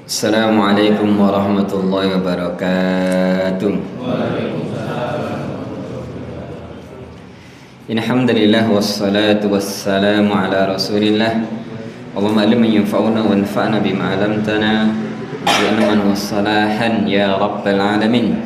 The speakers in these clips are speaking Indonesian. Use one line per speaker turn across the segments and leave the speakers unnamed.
Assalamualaikum warahmatullahi wabarakatuh. Alhamdulillah wassalatu wassalamu ala Rasulillah. Allahumma ilman yanfa'una wanfa'na bima 'allamtana warzuqna wassalahan ya rabbal alamin.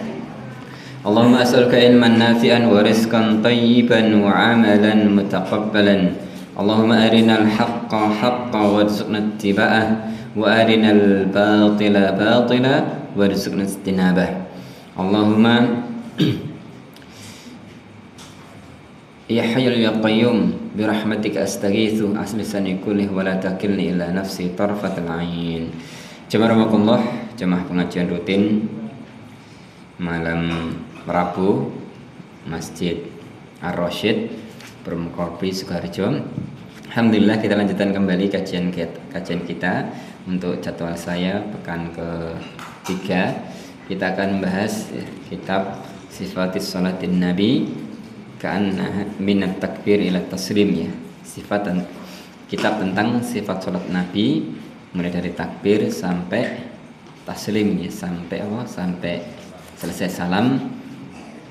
Allahumma as'aluka ilman nafi'an wa rizqan tayyiban wa 'amalan mutaqabbalan. Allahumma arinal haqqa haqqan warzuqna ittiba'ah wa arinal batila batila warzuqna ijtinabah. Allahumma ya hayyul ya qayyum bi rahmatika astaghitsu aslisani kulli wa la takilni ila nafsi tarfatal ain. Jemaah jemaah pengajian rutin malam Rabu Masjid Ar-Rasyid Permukorpi Sukoharjo. Alhamdulillah kita lanjutkan kembali kajian kita untuk jadwal saya pekan ke-3. Kita akan membahas kitab Sifatis Sholatin Nabi Ka'anna minat takbir ila taslim, ya. Kitab tentang sifat sholat Nabi mulai dari takbir sampai taslim, ya, sampai selesai salam.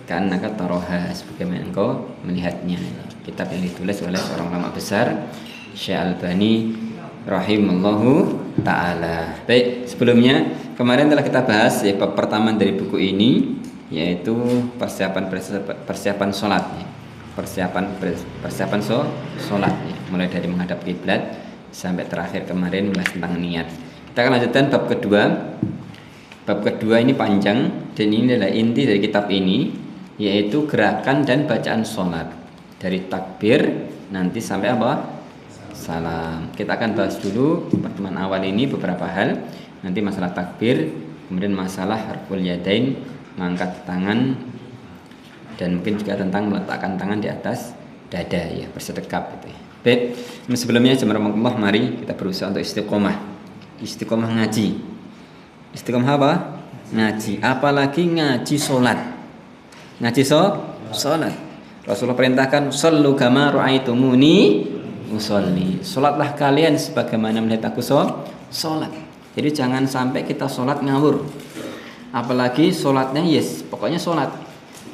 Ka'anna taroha, sebagaimana engkau melihatnya. Kitab yang ditulis oleh seorang ulama besar, Syekh Albani rahimallahu ta'ala. Baik, sebelumnya kemarin telah kita bahas bab pertama dari buku ini, yaitu persiapan sholat, ya. Persiapan sholat, ya. Mulai dari menghadap kiblat sampai terakhir kemarin membahas tentang niat. Kita akan lanjutkan bab kedua. Bab kedua ini panjang dan ini adalah inti dari kitab ini, yaitu gerakan dan bacaan sholat dari takbir nanti sampai salam. Kita akan bahas dulu pertemuan awal ini beberapa hal, nanti masalah takbir, kemudian masalah harful yadain, mengangkat tangan, dan mungkin juga tentang meletakkan tangan di atas dada, ya, bersedekap gitu, ya. Baik, sebelumnya jemaah, mari kita berusaha untuk istiqomah ngaji. Istiqomah apa? Ngaji, apalagi ngaji sholat. Ngaji sholat. Rasulullah perintahkan sallu kama ra'aitumuni usolli. Salatlah kalian sebagaimana melihat aku sholat. Jadi jangan sampai kita sholat ngawur. Apalagi sholatnya pokoknya sholat.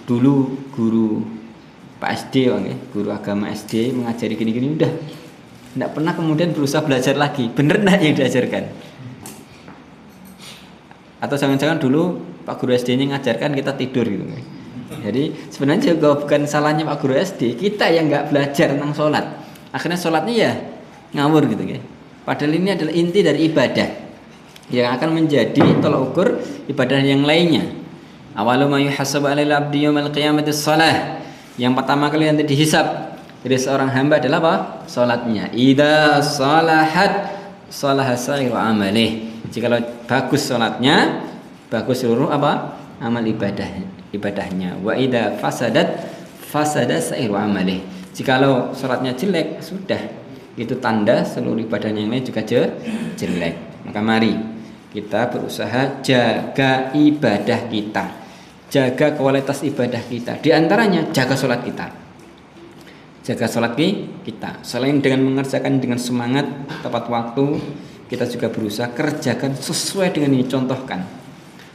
Dulu guru Pak SD, guru agama SD mengajari gini-gini udah. Tidak pernah kemudian berusaha belajar lagi. Bener enggak yang diajarkan? Atau jangan-jangan dulu Pak guru SD-nya ngajarkan kita tidur gitu. Jadi sebenarnya juga bukan salahnya Pak guru SD, kita yang nggak belajar tentang sholat. Akhirnya sholatnya ya ngawur gitu, ya. Padahal ini adalah inti dari ibadah yang akan menjadi tolak ukur ibadah yang lainnya. Awalu ma yuhasabu 'alal 'abdi yaumil qiyamati shalah. Yang pertama kali nanti dihisab dari seorang hamba adalah apa? Sholatnya. Idza salahat salaha sa'iru amalih. Jikalau bagus sholatnya, bagus seluruh amal ibadahnya. Wa idza fasada sa'iru amalih. Jikalau sholatnya jelek, sudah itu tanda seluruh ibadahnya yang lain juga jelek. Maka mari kita berusaha jaga ibadah kita, jaga kualitas ibadah kita. Di antaranya jaga sholat kita. Jaga sholat kita. Selain dengan mengerjakan dengan semangat tepat waktu, kita juga berusaha kerjakan sesuai dengan yang dicontohkan.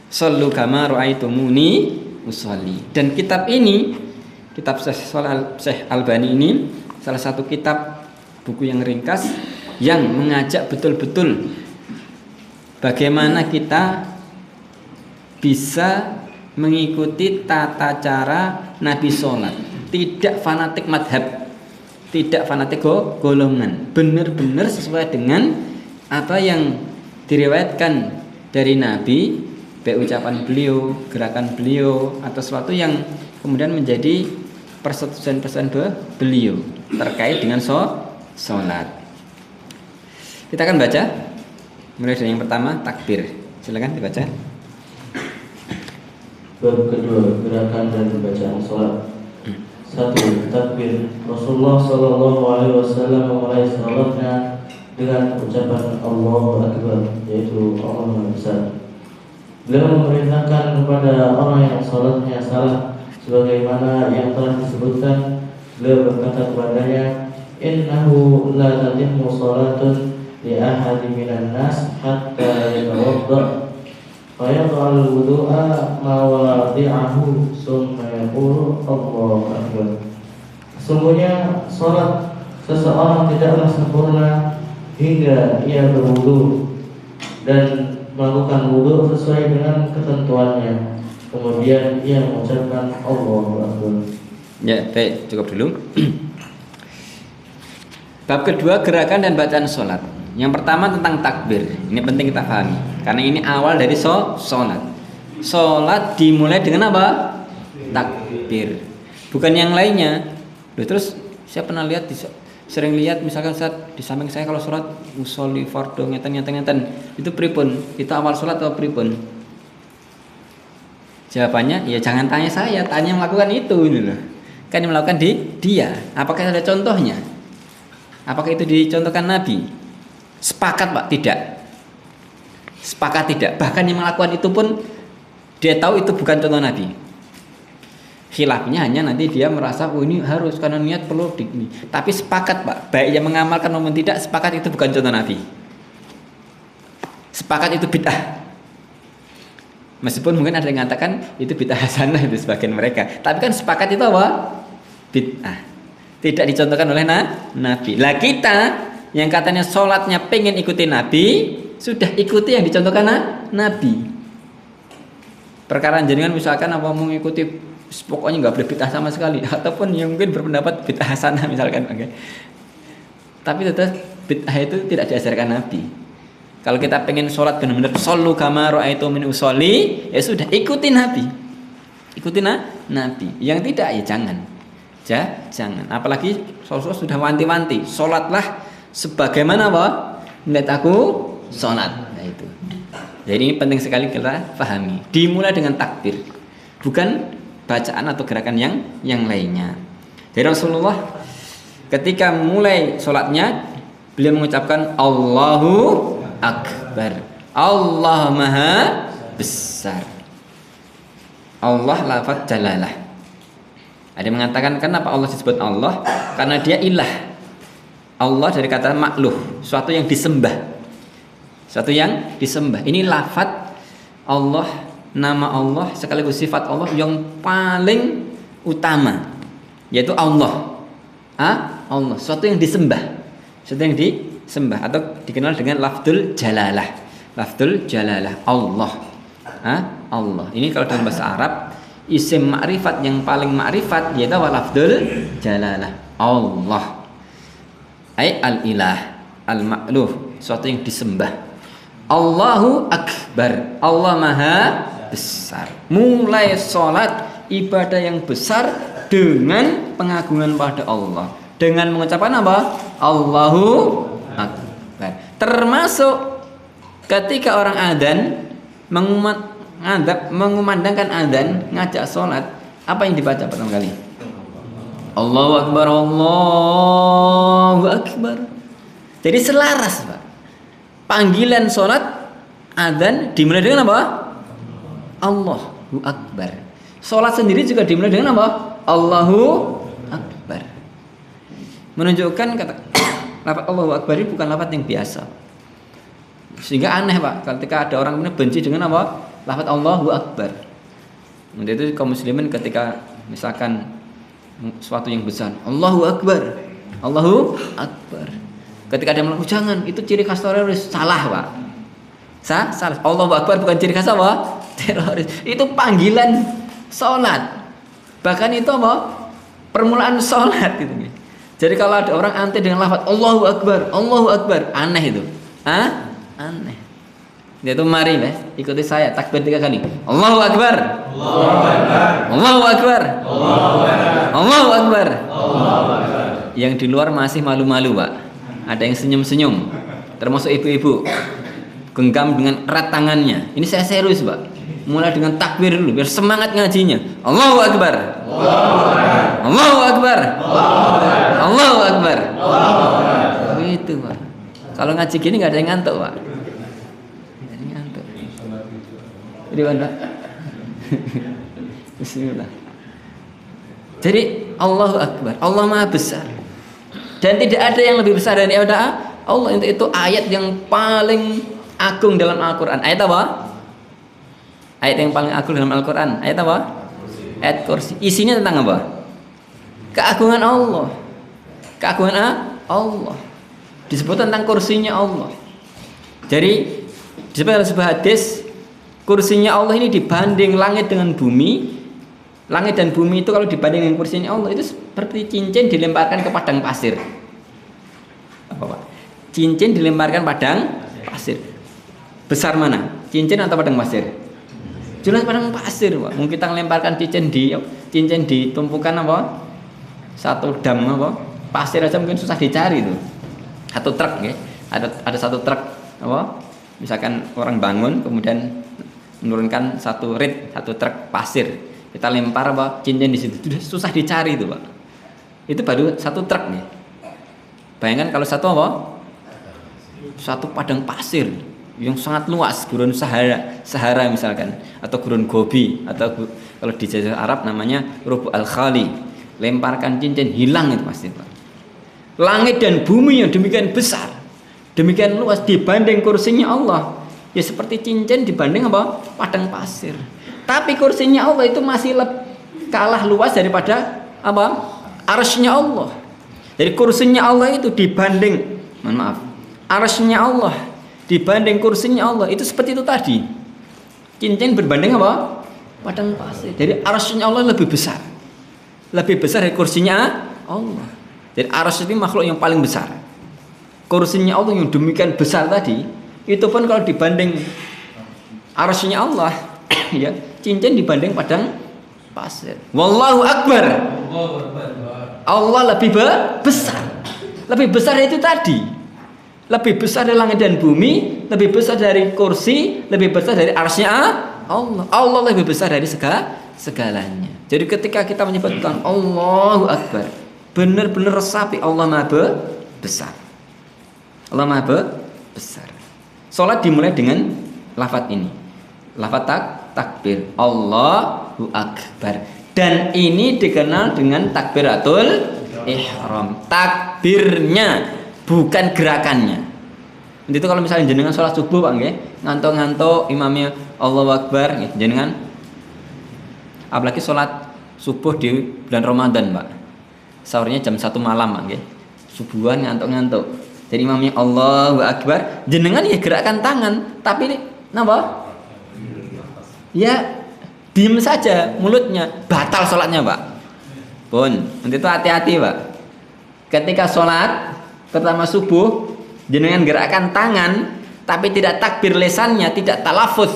Sallu kama ra'aitumuni usolli. Dan kitab ini, kitab Syekh Albani ini salah satu kitab buku yang ringkas yang mengajak betul-betul bagaimana kita bisa mengikuti tata cara Nabi sholat. Tidak fanatik madhab, tidak fanatik golongan, benar-benar sesuai dengan apa yang diriwayatkan dari Nabi, baik ucapan beliau, gerakan beliau, atau sesuatu yang kemudian menjadi persetujuan beliau terkait dengan sholat. Kita akan baca mulai dari yang pertama, takbir. Silakan dibaca.
Bab kedua, gerakan dan bacaan sholat. 1. Takbir. Rasulullah Shallallahu Alaihi Wasallam memulai sholatnya dengan ucapan Allahu Akbar, yaitu Allah Maha Besar. Beliau memerintahkan kepada orang yang sholatnya salah, sebagaimana yang telah disebutkan. Beliau berkata kepadanya, innahu la tatimmu sholatun li ahadi minan nas hatta yatawadda fa yad'al wudu'a mawadi'ahu summa yaqulu Allahu akbar. Sesungguhnya salat seseorang tidaklah sempurna hingga ia berwudu dan melakukan wudu sesuai dengan ketentuannya. Kemudian ia mengucapkan Allahu akbar.
Ya, baik, cukup dulu. Bab kedua, gerakan dan bacaan sholat. Yang pertama tentang takbir. Ini penting kita pahami, karena ini awal dari sholat. Sholat dimulai dengan apa? Takbir, bukan yang lainnya. Loh, terus saya pernah lihat, sering lihat misalkan saat di samping saya kalau sholat usolli fardu ngeten itu pripun? Kita awal sholat atau pripun? Jawabannya ya jangan tanya saya, tanya melakukan itu ini loh. Kan yang melakukan dia. Apakah ada contohnya? Apakah itu dicontohkan Nabi? Sepakat Pak? Tidak. Sepakat tidak. Bahkan yang melakukan itu pun dia tahu itu bukan contoh Nabi. Khilafnya hanya nanti dia merasa oh ini harus karena niat perlu ini. Tapi sepakat Pak, baik yang mengamalkan maupun tidak, sepakat itu bukan contoh Nabi. Sepakat itu bid'ah. Meskipun mungkin ada yang mengatakan itu bid'ah hasanah itu sebagian mereka. Tapi kan sepakat itu apa? Bid'ah. Tidak dicontohkan oleh Nabi. Lah kita yang katanya sholatnya pengen ikuti Nabi, sudah ikuti yang dicontohkan Nabi. Perkara jenengan misalkan apa mau mengikuti pokoknya nggak boleh bid'ah sama sekali, ataupun yang mungkin berpendapat bid'ah hasanah misalkan, oke. Tapi tetap bid'ah itu tidak diajarkan Nabi. Kalau kita pengen sholat benar-benar shollu kama ra'aitumuni usolli, ya sudah ikuti Nabi. Ikuti Nabi. Yang tidak ya jangan. Jangan. Apalagi Rasulullah sudah wanti-wanti, sholatlah sebagaimana apa? Melihat aku sholat. Nah, itu. Jadi ini penting sekali kita pahami. Dimulai dengan takbir, bukan bacaan atau gerakan yang lainnya. Jadi Rasulullah ketika mulai sholatnya beliau mengucapkan Allahu Akbar. Allah Maha Besar. Allah lafaz jalalah. Ada yang mengatakan kenapa Allah disebut Allah? Karena dia ilah. Allah dari kata makluh, suatu yang disembah. Suatu yang disembah. Ini lafaz Allah, nama Allah sekaligus sifat Allah yang paling utama, yaitu Allah. Allah, suatu yang disembah. Suatu yang disembah atau dikenal dengan lafzul jalalah. Lafzul jalalah Allah. Allah. Ini kalau dalam bahasa Arab isim ma'rifat yang paling ma'rifat yaitu lafzul jalalah Allah. Al-ilah, al-ma'luh, suatu yang disembah. Allahu Akbar, Allah Maha Besar. Mulai sholat ibadah yang besar dengan pengagungan pada Allah, dengan mengucapkan apa? Allahu Akbar. Termasuk ketika orang adzan mengumandangkan adzan, ngajak sholat, apa yang dibaca pertama kali? Allahu Akbar, Allahu Akbar. Jadi selaras Pak. Panggilan sholat adzan dimulai dengan apa? Allahu Akbar. Sholat sendiri juga dimulai dengan apa? Allahu Akbar. Menunjukkan kata lafaz Allahu Akbar ini bukan lafaz yang biasa. Sehingga aneh Pak, ketika ada orang benci dengan apa? Lafaz Allahu Akbar. Untuk itu kaum muslimin ketika misalkan sesuatu yang besar, Allahu Akbar, Allahu Akbar. Ketika dia melakukan jangan, itu ciri khas teroris. Salah Pak. Salah. Allahu Akbar bukan ciri khas apa? Teroris. Itu panggilan sholat. Bahkan itu apa? Permulaan sholat gitu. Jadi kalau ada orang anti dengan lafaz Allahu Akbar, Allahu Akbar, aneh itu. Aneh. Yaitu mari ikuti saya takbir 3 kali. Allahu Akbar. Allahu Akbar. Allahu Akbar. Allahu Akbar. Allahu Akbar. Allahu Akbar. Yang di luar masih malu-malu, Pak. Ada yang senyum-senyum. Termasuk ibu-ibu. Genggam dengan erat tangannya. Ini saya serius, Pak. Mulai dengan takbir dulu biar semangat ngajinya. Allahu Akbar. Allahu Akbar. Allahu Akbar. Allahu Akbar. Allahu Akbar. Begitu, Pak. Kalau ngaji gini enggak ada yang ngantuk, Pak. Jadi mana? Bismillah. Jadi Allahu Akbar, Allah Maha Besar. Dan tidak ada yang lebih besar dari Allah. Itu ayat yang paling agung dalam Al-Qur'an. Ayat apa? Ayat yang paling agung dalam Al-Qur'an. Ayat apa? Ayat kursi. Isinya tentang apa? Keagungan Allah. Keagungan Allah. Disebut tentang kursinya Allah. Jadi disebut dalam sebuah hadis, kursinya Allah ini dibanding langit dengan bumi. Langit dan bumi itu kalau dibanding dengan kursinya Allah itu seperti cincin dilemparkan ke padang pasir. Apa Pak? Cincin dilemparkan padang pasir. Besar mana? Cincin atau padang pasir? Jelas padang pasir, Pak. Mungkin kita melemparkan cincin ditumpukan apa? Satu dam apa? Pasir aja mungkin susah dicari itu. Satu truk ya. Ada satu truk apa? Misalkan orang bangun kemudian menurunkan satu truk pasir. Kita lempar apa? Cincin di situ. Susah dicari itu, Pak. Itu baru satu truk nih. Bayangkan kalau satu apa? Satu padang pasir yang sangat luas, gurun Sahara misalkan, atau gurun Gobi, atau kalau di Jazirah Arab namanya Rubu Al-Khali. Lemparkan cincin hilang itu pasti, Pak. Langit dan bumi yang demikian besar, demikian luas dibanding kursinya Allah, ya seperti cincin dibanding apa? Padang pasir. Tapi kursinya Allah itu masih kalah luas daripada apa? Arsy-nya Allah. Jadi kursinya Allah itu dibanding, mohon maaf, arsy-nya Allah dibanding kursinya Allah itu seperti itu tadi. Cincin berbanding apa? Padang pasir. Jadi arsy-nya Allah lebih besar. Lebih besar dari kursinya Allah. Jadi arsy itu makhluk yang paling besar. Kursinya Allah yang demikian besar tadi, itu pun kalau dibanding arsy-nya Allah, ya, cincin dibanding padang pasir. Wallahu akbar. Allah lebih besar. Lebih besar itu tadi. Lebih besar dari langit dan bumi, lebih besar dari kursi, lebih besar dari arsy-nya Allah. Allah lebih besar dari segalanya. Jadi ketika kita menyebutkan Allahu akbar, benar-benar resapi Allah Maha besar. Allah Maha besar. Salat dimulai dengan lafaz ini. Lafaz takbir, Allahu akbar. Dan ini dikenal dengan takbiratul ihram. Takbirnya, bukan gerakannya. Itu kalau misalnya jenengan sholat subuh, Pak nggih, ngantuk-ngantuk imamnya Allahu akbar nggih, jenengan apalagi sholat subuh di bulan Ramadan, Pak. Sahurnya jam 1 malam, Pak nggih. Subuhan ngantuk-ngantuk. Jadi imamnya Allahu akbar, jenengan ya gerakan tangan, tapi napa? Ya diem saja mulutnya, batal sholatnya, Pak. Pun, nanti itu hati-hati, Pak. Ketika sholat pertama subuh, jenengan gerakan tangan, tapi tidak takbir lesannya, tidak talafuz,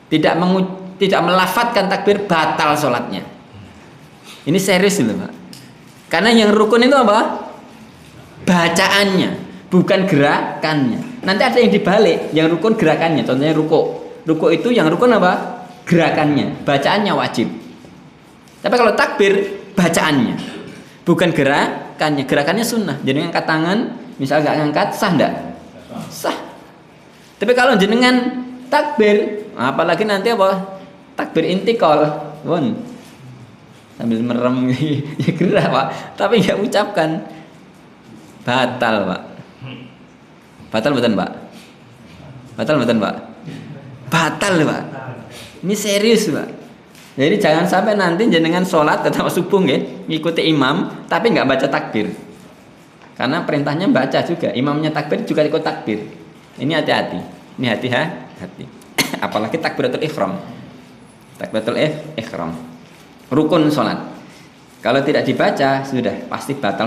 tidak melafatkan takbir, batal sholatnya. Ini serius loh, Pak. Karena yang rukun itu apa? Bacaannya, bukan gerakannya. Nanti ada yang dibalik, yang rukun gerakannya. Contohnya ruku. Ruku itu yang rukun apa? Gerakannya, bacaannya wajib. Tapi kalau takbir, bacaannya, bukan gerakannya. Gerakannya sunnah. Jadi ngangkat tangan, misal nggak ngangkat, sah nggak? Sah. Tapi kalau jenengan takbir, apalagi nanti apa? Takbir intikal, sambil merem, ya gerak, Pak. Tapi nggak ucapkan, batal, Pak. Batal betul, Pak. Batal betul, Pak. Batal, Pak. Ini serius, Pak. Jadi jangan sampai nanti jenengan sholat ketika subuh nggih, ngikuti imam tapi nggak baca takbir. Karena perintahnya baca juga, imamnya takbir juga ikut takbir. Ini hati-hati. Ini hati-hati. Apalagi takbiratul ihram. Takbiratul ihram. Rukun sholat. Kalau tidak dibaca sudah pasti batal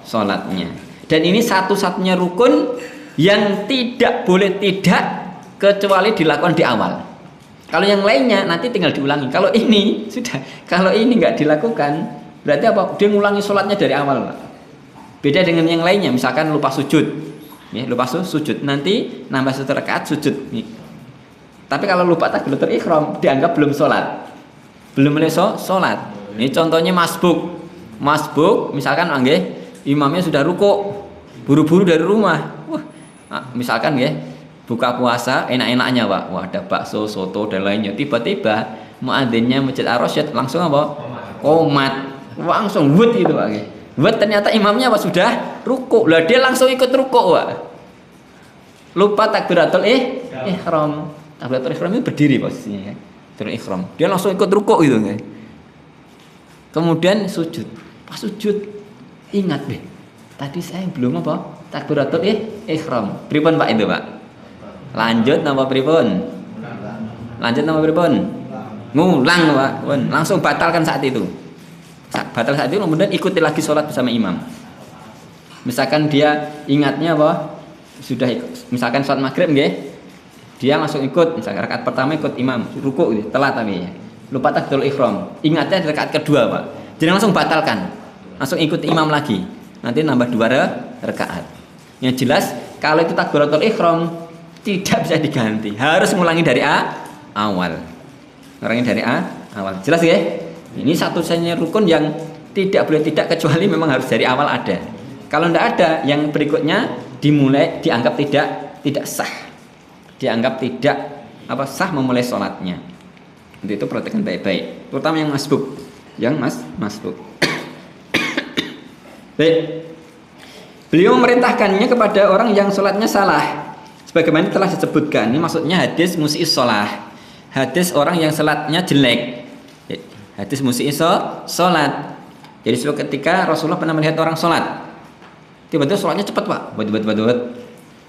sholatnya. Dan ini satu-satunya rukun yang tidak boleh tidak kecuali dilakukan di awal. Kalau yang lainnya nanti tinggal diulangi. Kalau ini sudah, kalau ini nggak dilakukan, berarti apa? Dia ngulangi sholatnya dari awal, Pak. Beda dengan yang lainnya, misalkan lupa sujud, ya, lupa sujud, nanti nambah 1 rakaat sujud. Nih. Tapi kalau lupa takbiratul ihram, dianggap belum sholat, belum mulai sholat. Ini contohnya masbuk, misalkan, imamnya sudah ruku, buru-buru dari rumah, misalkan, buka puasa enak-enaknya, Pak. Wah, ada bakso, soto dan lainnya. Tiba-tiba muadzinnya Masjid Ar-Rasyid langsung apa? Qomat. Langsung wud itu, Pak. Wud ternyata imamnya apa sudah ruku. Lah dia langsung ikut ruku, Pak. Lupa takbiratul ihram. Takbiratul ihram itu berdiri posisinya ya. Takbiratul ihram. Dia langsung ikut ruku gitu kan. Kemudian sujud. Pas sujud ingat deh. Tadi saya belum apa? Takbiratul ihram. Pripun Pak itu, Pak? Lanjut napa pripun? Lanjut napa pripun? Ngulang, Pak. Langsung batalkan saat itu. Batal saat itu kemudian ikuti lagi sholat bersama imam. Misalkan dia ingatnya apa? Sudah misalkan sholat maghrib nggih. Dia langsung ikut, misalkan rakaat pertama ikut imam, ruku gitu, telat tapi ya. Lupa takbiratul ihram. Ingatnya di rakaat kedua, Pak. Jadi langsung batalkan. Langsung ikut imam lagi. Nanti nambah 2 rakaat. Yang jelas kalau itu takbiratul ihram tidak bisa diganti. Harus ngulangi dari awal. Ngulangi dari awal. Jelas ya? Ini satu-satunya rukun yang tidak boleh tidak kecuali memang harus dari awal ada. Kalau tidak ada, yang berikutnya dimulai dianggap tidak sah. Dianggap tidak sah memulai sholatnya. Untuk itu perhatikan baik-baik. Terutama yang masbuk. Yang masbuk. Baik. Beliau memerintahkannya kepada orang yang sholatnya salah. Sebagaimana telah disebutkan. Ini maksudnya hadis musi'is sholah. Hadis orang yang sholatnya jelek. Hadis musi'is sholat. Jadi suatu ketika Rasulullah pernah melihat orang sholat. Tiba-tiba sholatnya cepat, Pak. Buat.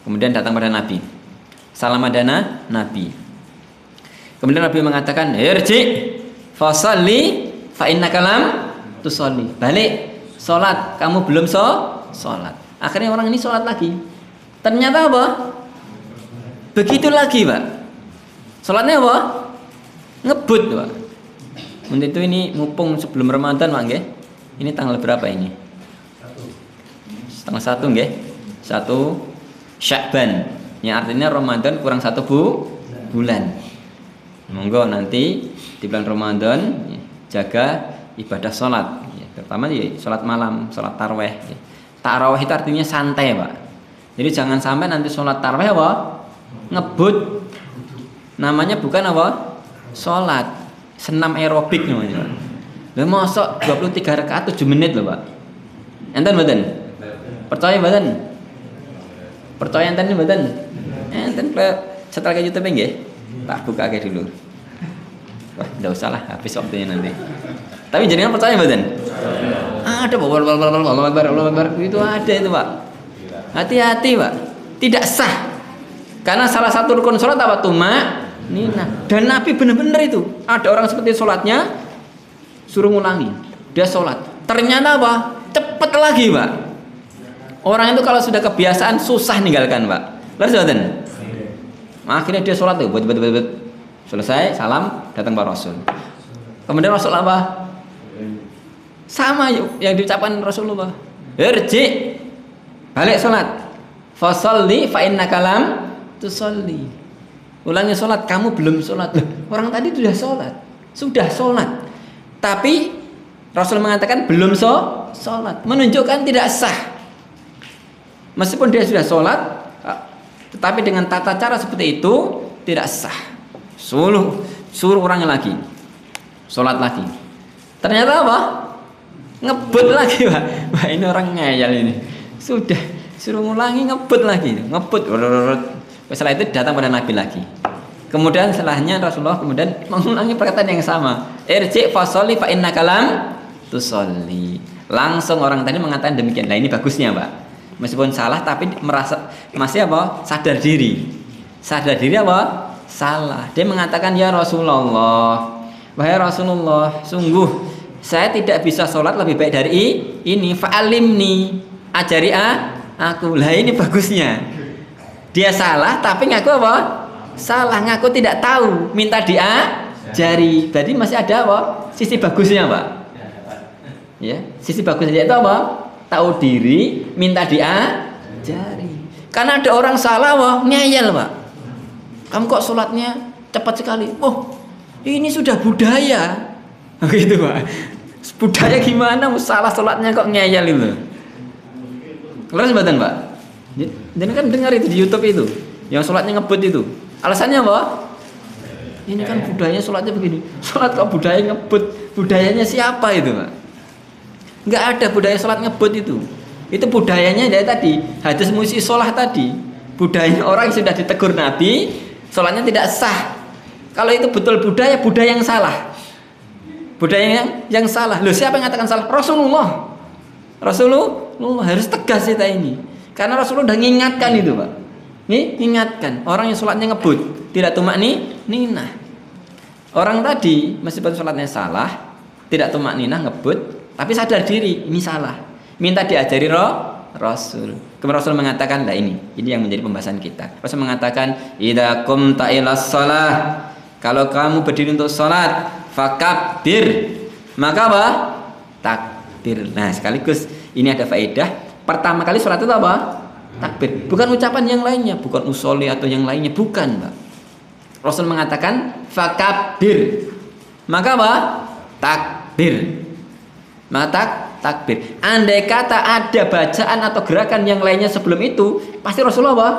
Kemudian datang pada Nabi. Salam adana Nabi. Kemudian Nabi mengatakan, "Irji fasalli fa innaka lam tusalli." Balik sholat, kamu belum sholat. Akhirnya orang ini sholat lagi. Ternyata apa? Begitu lagi, Pak. Sholatnya apa? Ngebut, Pak. Untuk itu ini mumpung sebelum Ramadan, Pak, nggih. Ini tanggal berapa ini? Tanggal 1 nggih. 1 Sya'ban. Yang artinya Ramadan kurang 1 bulan. Monggo nanti di bulan Ramadan jaga ibadah sholat, terutama sholat malam, sholat taraweh. Taraweh itu artinya santai, Pak. Jadi jangan sampai nanti sholat taraweh apa? Ngebut. Namanya bukan apa? Sholat. Senam aerobik namanya. Lah mosok 23 rakaat 7 menit loh, Pak. Enten mboten? Percaya mboten? Percaya enten mboten? Enten setelah ke YouTube nggih. Tak buka aja dulu. Wah, enggak usah lah, habis waktunya nanti. Tapi jenengan percaya mboten? Ada Allah Akbar itu ada itu, Pak. Hati-hati, Pak. Tidak sah. Karena salah satu rukun salat apa tuh, Mak? Dan Nabi benar-benar itu. Ada orang seperti salatnya suruh ngulangi. Dia salat. Ternyata apa? Cepet lagi, Pak. Orang itu kalau sudah kebiasaan susah ninggalkan, Pak. Lalu mboten? Akhirnya dia sholat tuh, buat. Selesai, salam, datang Pak Rasul. Kemudian Rasul apa? Sama yang diucapkan Rasulullah. Irji, balik sholat. Fasalli fa innaka lam tusalli. Ulangi sholat, kamu belum sholat. Orang tadi sudah sholat. Tapi Rasul mengatakan belum sholat, menunjukkan tidak sah. Meskipun dia sudah sholat, tetapi dengan tata cara seperti itu tidak sah. Suruh orangnya lagi sholat lagi. Ternyata apa? Ngebut lagi, Pak. Wah, ini orang ngeyel ini. Sudah suruh ngulangi, ngebut lagi. Setelah itu datang pada Nabi lagi. Kemudian setelahnya Rasulullah kemudian mengulangi perkataan yang sama. Irji fasolli fa innaka lam tusolli. Langsung orang tadi mengatakan demikian. Nah, ini bagusnya, Pak. Meskipun salah tapi merasa masih apa? Sadar diri apa? Salah. Dia mengatakan, ya Rasulullah, wahai Rasulullah, sungguh saya tidak bisa sholat lebih baik dari ini. Fa'alimni, ajari aku. Lah ini bagusnya. Dia salah tapi ngaku apa? Salah, ngaku tidak tahu, minta diajari. Berarti masih ada apa? Sisi bagusnya, Pak. Ya, sisi bagusnya itu apa? Tahu diri, minta diajari. Karena ada orang salah, wah, ngeyel, Pak. Kamu kok sholatnya cepat sekali? Oh, ini sudah budaya. Begitu, Pak. Budaya gimana? Salah sholatnya kok ngeyel itu. Terus mboten, Pak? Jadi kan dengar itu di YouTube itu, yang sholatnya ngebut itu. Alasannya apa? Ini kan budayanya sholatnya begini. Sholat kok budaya ngebut? Budayanya siapa itu, Pak? Enggak ada budaya sholat ngebut itu. Itu budayanya dari tadi, hadis musyi sholat tadi. Budaya orang yang sudah ditegur Nabi, sholatnya tidak sah. Kalau itu betul budaya yang salah. Budaya yang salah. Loh, siapa yang mengatakan salah? Rasulullah. Rasulullah harus tegas kita ini. Karena Rasulullah udah mengingatkan itu, Pak. Nih, ingatkan orang yang sholatnya ngebut, tidak tumak ninah. Orang tadi meskipun sholatnya salah, tidak tumak ninah ngebut, tapi sadar diri ini salah. Minta diajari Rasul. Kemudian Rasul mengatakan, lah ini yang menjadi pembahasan kita. Rasul mengatakan, idza qumta ilas shalah, kalau kamu berdiri untuk sholat, fakabbir, maka apa? Takbir. Nah, sekaligus ini ada faedah. Pertama kali sholat itu apa? Takbir. Bukan ucapan yang lainnya, bukan usolli atau yang lainnya, bukan, Pak. Rasul mengatakan fakabbir, maka apa? Takbir. Maka takbir. Andai kata ada bacaan atau gerakan yang lainnya sebelum itu, pasti Rasulullah apa?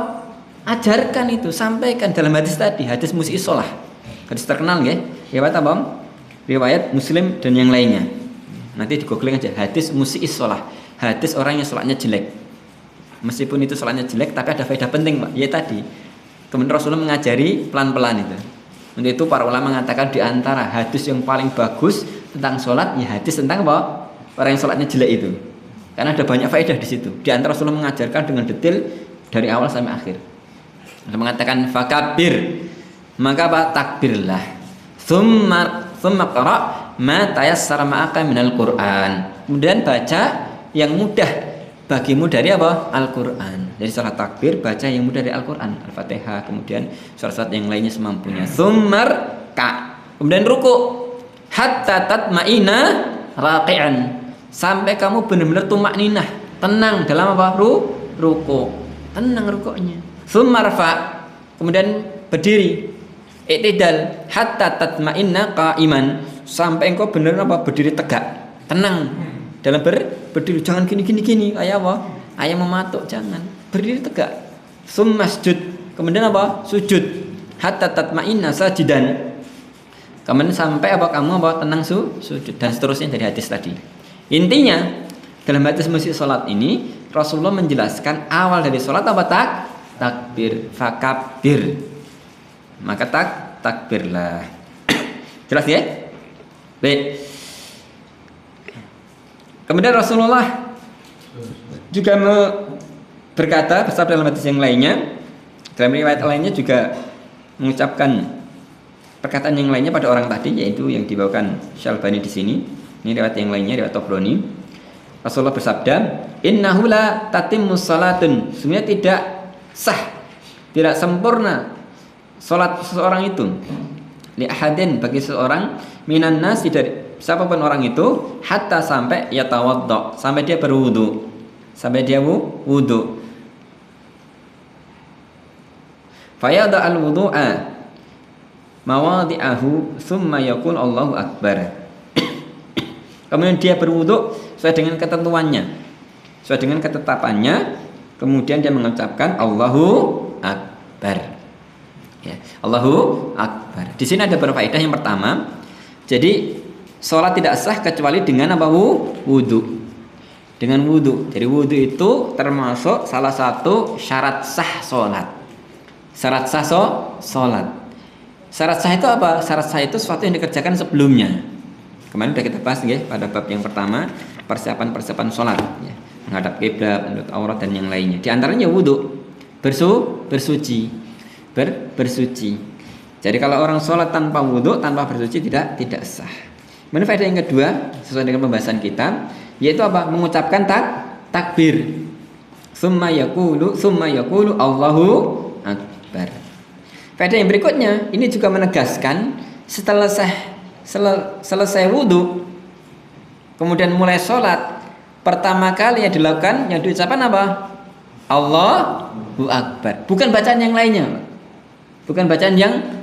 Ajarkan itu, sampaikan dalam hadis tadi, hadis musyi sholah. Hadis terkenal ya. Riwayat apa? Riwayat Muslim dan yang lainnya. Nanti di googling aja, hadis musyi sholah. Hadis orang yang sholatnya jelek. Meskipun itu sholatnya jelek, tapi ada faedah penting, Pak. Ya tadi. Kemudian Rasulullah mengajari pelan-pelan itu. Untuk itu para ulama mengatakan di antara hadis yang paling bagus tentang sholat, ya hadis tentang apa? Orang yang sholatnya jelek itu. Karena ada banyak faedah di situ. Di antara Rasulullah mengajarkan dengan detail dari awal sampai akhir. Dia mengatakan fakabbir, maka apa? Takbirlah. Tsumma qra ma tayassara ma'aka minal Qur'an. Kemudian baca yang mudah bagimu dari apa? Al-Quran. Jadi salat takbir baca yang mudah dari Al-Quran, Al-Fatihah, kemudian surat-surat yang lainnya semampunya. Tsumma ka, kemudian ruku hatta tatma'ina raqi'an, sampai kamu benar-benar tumakninah, tenang dalam apa? Ruku, tenang rukuknya. Tsumma rafa, kemudian berdiri, i'tidal hatta tatma'inna qa'iman, sampai engkau benar apa? Berdiri tegak, tenang dalam berdiri, jangan gini kayak apa? Ayam mematuk, jangan. Berdiri tegak. Tsumma sujud, kemudian apa? Sujud. Hatta tatma'inna sajidan. Kemudian sampai apa? Kamu apa? Tenang sujud, dan seterusnya dari hadis tadi. Intinya dalam hadis musyi salat ini Rasulullah menjelaskan awal dari salat apa? Takbir, fakabbir. Maka takbirlah. Jelas ya? Baik. Kemudian Rasulullah juga berkata, bersabda dalam hadis yang lainnya, dalam riwayat lainnya juga mengucapkan perkataan yang lainnya pada orang tadi, yaitu yang dibawakan Syalbani di sini. Ini riwayat yang lainnya, riwayat Tabrani. Rasulullah bersabda, innahu la tatimmus salatun, sebenarnya tidak sah, tidak sempurna salat seseorang itu, li ahadin, bagi seseorang, minan nasi, dari siapapun orang itu, hatta sampai yatawaddo, sampai dia berwudu, sampai dia wudu. Fayada al wudu'a mawadi'ahu thumma yaqul Allahu akbar. Kemudian dia berwudu sesuai dengan ketentuannya, sesuai dengan ketetapannya, kemudian dia mengucapkan Allahu akbar. Ya, Allahu akbar. Di sini ada beberapa faedah. Yang pertama, jadi sholat tidak sah kecuali dengan apa? Wudu. Dengan wudu. Jadi wudu itu termasuk salah satu syarat sah sholat. Syarat sah sholat. Syarat sah itu apa? Syarat sah itu sesuatu yang dikerjakan sebelumnya. Kemarin sudah kita bahas ya, pada bab yang pertama, persiapan sholat ya. Menghadap kiblat, menutup aurat dan yang lainnya. Di antaranya wudu, bersuci. Jadi kalau orang sholat tanpa wudu, tanpa bersuci tidak sah. Kemudian faedah yang kedua, sesuai dengan pembahasan kita, yaitu apa? Mengucapkan takbir. Tsumma yaqulu Allahu akbar. Faedah yang berikutnya, ini juga menegaskan setelah selesai wudu, kemudian mulai sholat, pertama kali yang dilakukan, yang diucapkan apa? Allahu akbar. Bukan bacaan yang lainnya, bukan bacaan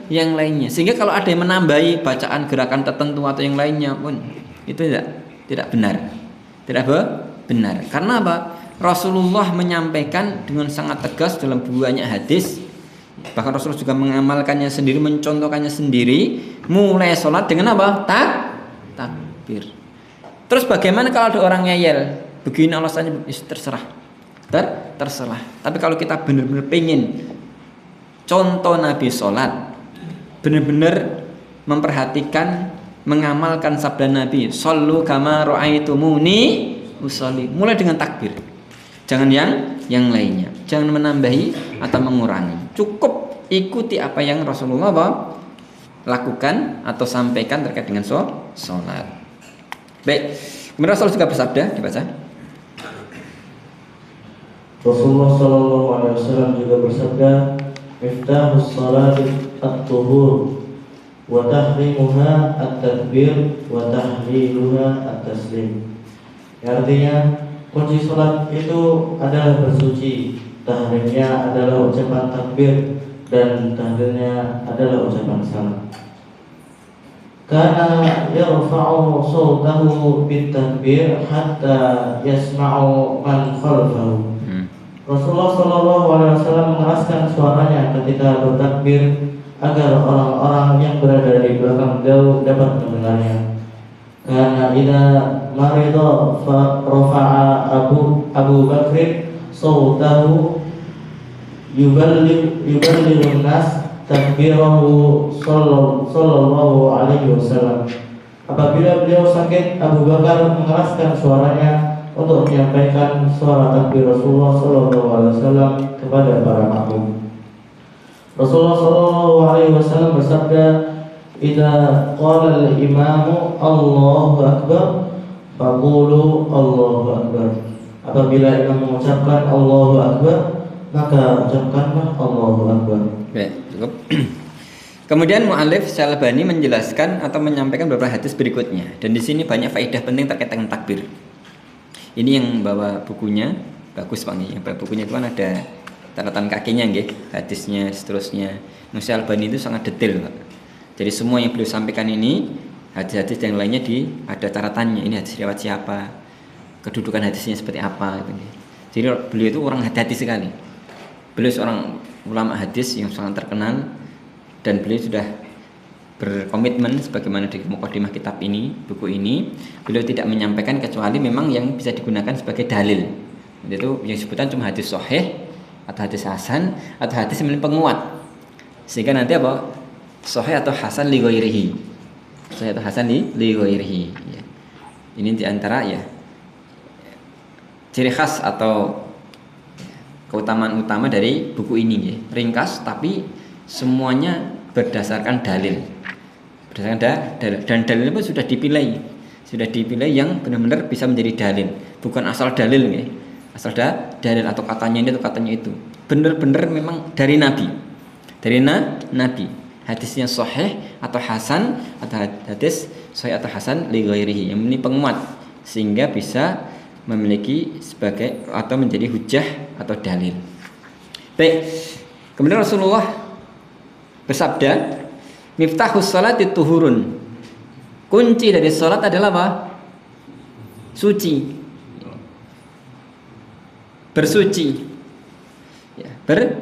yang lainnya. Sehingga kalau ada yang menambahi bacaan gerakan tertentu atau yang lainnya pun, itu tidak benar. Tidak benar. Karena apa? Rasulullah menyampaikan dengan sangat tegas dalam banyak hadis. Bahkan Rasulullah juga mengamalkannya sendiri, mencontohkannya sendiri. Mulai sholat dengan apa? Takbir. Terus bagaimana kalau ada orang ngeyel? begini alasannya, terserah. Terserah. Tapi kalau kita benar-benar pengen contoh Nabi sholat, benar-benar memperhatikan, mengamalkan sabda Nabi, shollu kama ra'aitumuni usolli, mulai dengan takbir. Jangan yang lainnya. Jangan menambahi atau mengurangi. Cukup ikuti apa yang Rasulullah lakukan atau sampaikan terkait dengan sholat. Baik. Kemudian Rasul juga bersabda, dibaca.
Rasulullah Shallallahu Alaihi Wasallam juga bersabda, "Miftahus salat at-tuhur, wa tahrimuha at-takbir, wa tahliluha at-taslim." Artinya, kunci salat itu adalah bersuci, tahrimnya adalah ucapan takbir, dan tahlilnya adalah ucapan salam. Karena yarfa'u sawtahu bit-takbir hatta yasma'u man khalfahu. Rasulullah Shallallahu Alaihi Wasallam mengeraskan suaranya ketika bertakbir agar orang-orang yang berada di belakang beliau dapat mendengarnya. Karena idza marida fa rafa'a Abu Bakr sawtahu yuballighu nas takbirahu sallallahu alaihi wasallam. Apabila beliau sakit, Abu Bakar mengeraskan suaranya untuk menyampaikan suara takbir Rasulullah sallallahu alaihi wasallam kepada para makmum. Rasulullah sallallahu alaihi wasallam bersabda, "Idza qala al-imamu Allahu akbar, faqulu Allahu akbar." Apabila imam mengucapkan Allahu akbar, maka ucapkanlah Allahu akbar.
Baik, cukup. Kemudian mu'alif Syalbani menjelaskan atau menyampaikan beberapa hadis berikutnya, dan di sini banyak faedah penting terkait dengan takbir. Ini yang bawa bukunya bagus Pak nih. Yang bawa bukunya itu kan ada catatan kakinya nggih, hadisnya seterusnya. Syalbani itu sangat detail, Pak. Jadi semua yang beliau sampaikan ini, hadis-hadis yang lainnya ada catatannya. Ini hadis riwayat siapa, kedudukan hadisnya seperti apa gitu. Jadi beliau itu orang hati-hati sekali. Beliau seorang ulama hadis yang sangat terkenal, dan beliau sudah berkomitmen sebagaimana di mukadimah kitab ini, buku ini, beliau tidak menyampaikan kecuali memang yang bisa digunakan sebagai dalil. Itu yang sebutan cuma hadis sahih atau hadis hasan atau hadis yang penguat. Sehingga nanti apa? Sahih atau hasan li ghairihi. Sahih atau hasan li ghairihi. Ya. Ini diantara ya ciri khas atau keutamaan utama dari buku ini ya. Ringkas tapi semuanya berdasarkan dalil. Berdasarkan dalil, dan dalil pun sudah dipilih yang benar-benar bisa menjadi dalil, bukan asal dalil ya. Asal dalil atau katanya ini atau katanya itu. Benar-benar memang dari Nabi. Dari Nabi. Hadisnya sahih atau hasan atau hadis sahih atau hasan li ghairihi, yang ini penguat sehingga bisa memiliki sebagai atau menjadi hujjah atau dalil. Baik. Kemudian Rasulullah bersabda, "Miftahus sholati tuhurun." Kunci dari salat adalah apa? Suci. Bersuci. Ya,